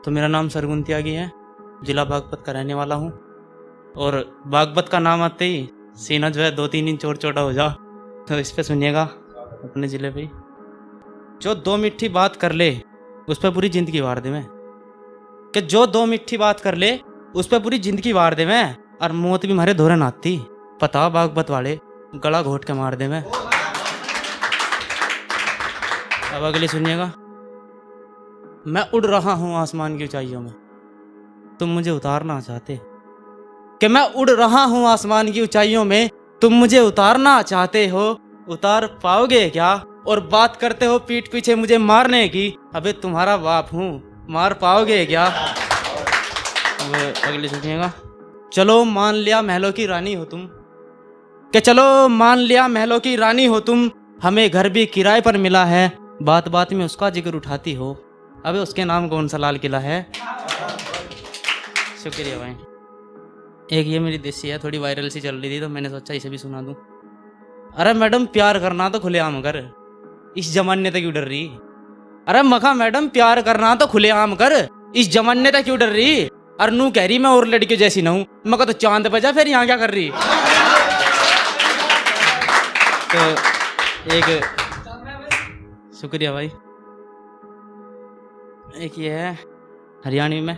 तो मेरा नाम सरगुन त्यागी है, जिला बागपत का रहने वाला हूँ। और बागपत का नाम आते ही सीना जो है 2-3 इंच और छोटा हो जा, तो इस पे सुनिएगा अपने ज़िले पे। जो 2 मिट्ठी बात कर ले उस पर पूरी ज़िंदगी वार दे मैं, कि जो 2 मिट्ठी बात कर ले उस पर पूरी ज़िंदगी वार दे मैं, और मौत भी मारे धोरन आती पता बागपत वाले गला घोट के मार दे मैं। अब अगली सुनिएगा। मैं उड़ रहा हूँ आसमान की ऊंचाइयों में, तुम मुझे उतारना चाहते, कि मैं उड़ रहा हूँ आसमान की ऊंचाइयों में, तुम मुझे उतारना चाहते हो, उतार पाओगे क्या? और बात करते हो पीठ पीछे मुझे मारने की, अबे तुम्हारा बाप हूँ, मार पाओगे क्या? अब अगली सुनिएगा। चलो मान लिया महलों की रानी हो तुम, कि चलो मान लिया महलों की रानी हो तुम, हमें घर भी किराए पर मिला है, बात बात में उसका जिक्र उठाती हो, अबे उसके नाम कौन सा लाल किला है? शुक्रिया भाई। एक ये मेरी देसी है, थोड़ी वायरल सी चल रही थी तो मैंने सोचा इसे भी सुना दूं। अरे मैडम प्यार करना तो खुलेआम कर, इस जमाने तक क्यों डर रही? अरे मखा मैडम प्यार करना तो खुलेआम कर, इस जमाने तक क्यों डर रही? और नू कह रही मैं और लड़की जैसी ना हूं, मगर तो चांद पे जा, फिर यहाँ क्या कर रही? तो एक शुक्रिया भाई। एक ये है हरियाणवी में।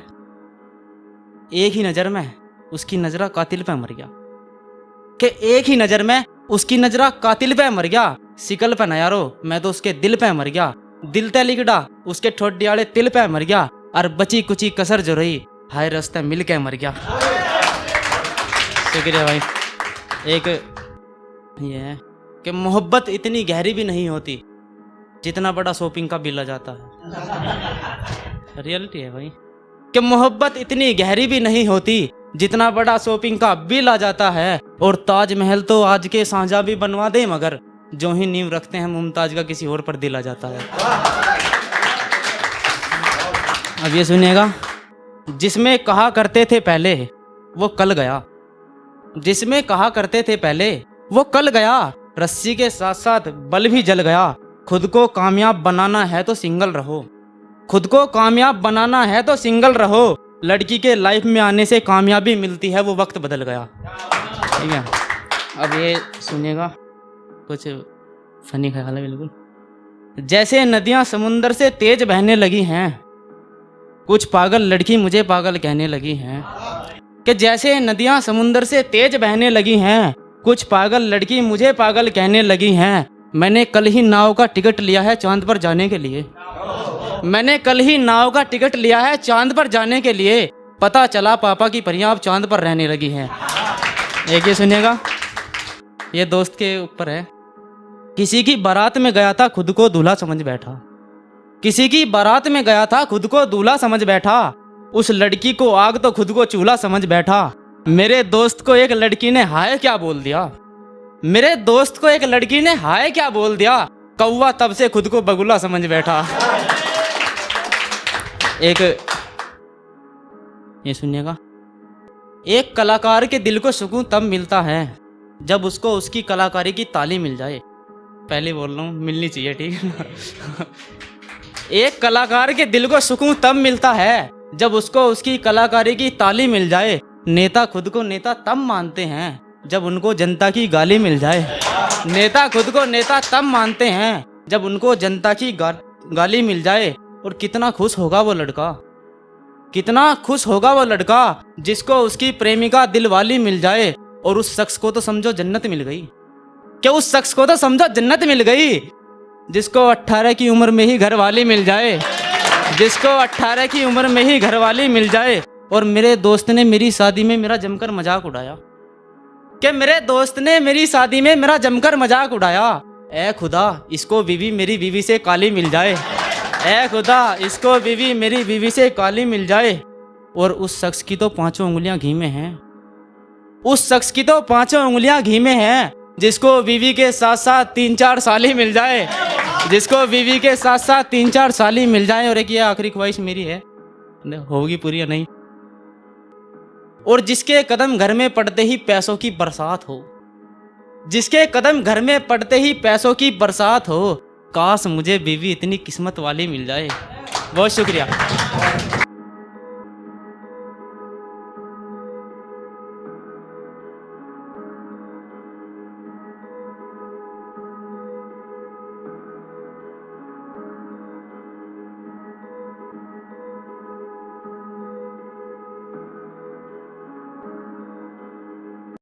एक ही नज़र में उसकी नजरा कातिल पे मर गया, कि एक ही नज़र में उसकी नजरा कातिल पे मर गया, सिकल पे नयारो मैं तो उसके दिल पे मर गया, दिल ते लिगड़ा उसके ठोडियाले तिल पे मर गया, और बची कुची कसर जो रही हाय रास्ते मिल के मर गया। शुक्रिया भाई। एक ये है कि मोहब्बत इतनी गहरी भी नहीं होती जितना बड़ा शॉपिंग का बिल आ जाता है। रियलिटी है भाई, कि मोहब्बत इतनी गहरी भी नहीं होती जितना बड़ा शॉपिंग का बिल आ जाता है, और ताजमहल तो आज के सांझा भी बनवा दे, मगर जो ही नींव रखते हैं मुमताज का किसी और पर दिल आ जाता है। अब ये सुनिएगा। जिसमें कहा करते थे पहले वो कल गया, जिसमें कहा करते थे पहले वो कल गया, रस्सी के साथ साथ बल भी जल गया, खुद को कामयाब बनाना है तो सिंगल रहो, खुद को कामयाब बनाना है तो सिंगल रहो, लड़की के लाइफ में आने से कामयाबी मिलती है, वो वक्त बदल गया। ठीक है। अब ये सुनिएगा, कुछ फनी ख्याल है बिल्कुल। जैसे नदियां समुंदर से तेज बहने लगी हैं, कुछ पागल लड़की मुझे पागल कहने लगी हैं, कि जैसे नदियां समुंदर से तेज बहने लगी हैं, कुछ पागल लड़की मुझे पागल कहने लगी हैं, मैंने कल ही नाव का टिकट लिया है चांद पर जाने के लिए, मैंने कल ही नाव का टिकट लिया है चांद पर जाने के लिए, पता चला पापा की परियां अब चांद पर रहने लगी हैं। एक ये सुनिएगा, ये दोस्त के ऊपर है। किसी की बारात में गया था खुद को दूल्हा समझ बैठा, किसी की बारात में गया था खुद को दूल्हा समझ बैठा, उस लड़की को आग तो खुद को चूल्हा समझ बैठा, मेरे दोस्त को एक लड़की ने हाय क्या बोल दिया, मेरे दोस्त को एक लड़की ने हाय क्या बोल दिया, कौवा तब से खुद को बगुला समझ बैठा। एक ये सुनिएगा। एक कलाकार के दिल को सुकून तब मिलता है जब उसको उसकी कलाकारी की ताली मिल जाए, पहले बोल रहा हूँ मिलनी चाहिए, ठीक है। एक कलाकार के दिल को सुकून तब मिलता है जब उसको उसकी कलाकारी की ताली मिल जाए, नेता खुद को नेता तब मानते हैं जब उनको जनता की गाली मिल जाए, नेता खुद को नेता तब मानते हैं जब उनको जनता की गाली मिल जाए, और कितना खुश होगा वो लड़का, कितना खुश होगा वो लड़का जिसको उसकी प्रेमिका दिलवाली मिल जाए, और उस शख्स को तो समझो जन्नत मिल गई, क्या उस शख्स को तो समझो जन्नत मिल गई, जिसको 18 की उम्र में ही घरवाली मिल जाए, जिसको 18 की उम्र में ही घरवाली मिल जाए। और मेरे दोस्त ने मेरी शादी में मेरा जमकर मजाक उड़ाया, कि मेरे दोस्त ने मेरी शादी में मेरा जमकर मजाक उड़ाया, ए खुदा इसको बीवी मेरी बीवी से काली मिल जाए, ए खुदा इसको बीवी मेरी बीवी से काली मिल जाए। और उस शख्स की तो 5 उंगलियां घी में हैं, उस शख्स की तो 5 उंगलियां घी में हैं, जिसको बीवी के साथ साथ 3-4 साली मिल जाए, जिसको बीवी के साथ साथ 3-4 साली मिल जाए। और एक ये आखिरी ख्वाहिश मेरी है, होगी पूरी या नहीं। और जिसके कदम घर में पड़ते ही पैसों की बरसात हो, जिसके कदम घर में पड़ते ही पैसों की बरसात हो, काश मुझे बीवी इतनी किस्मत वाली मिल जाए। बहुत शुक्रिया।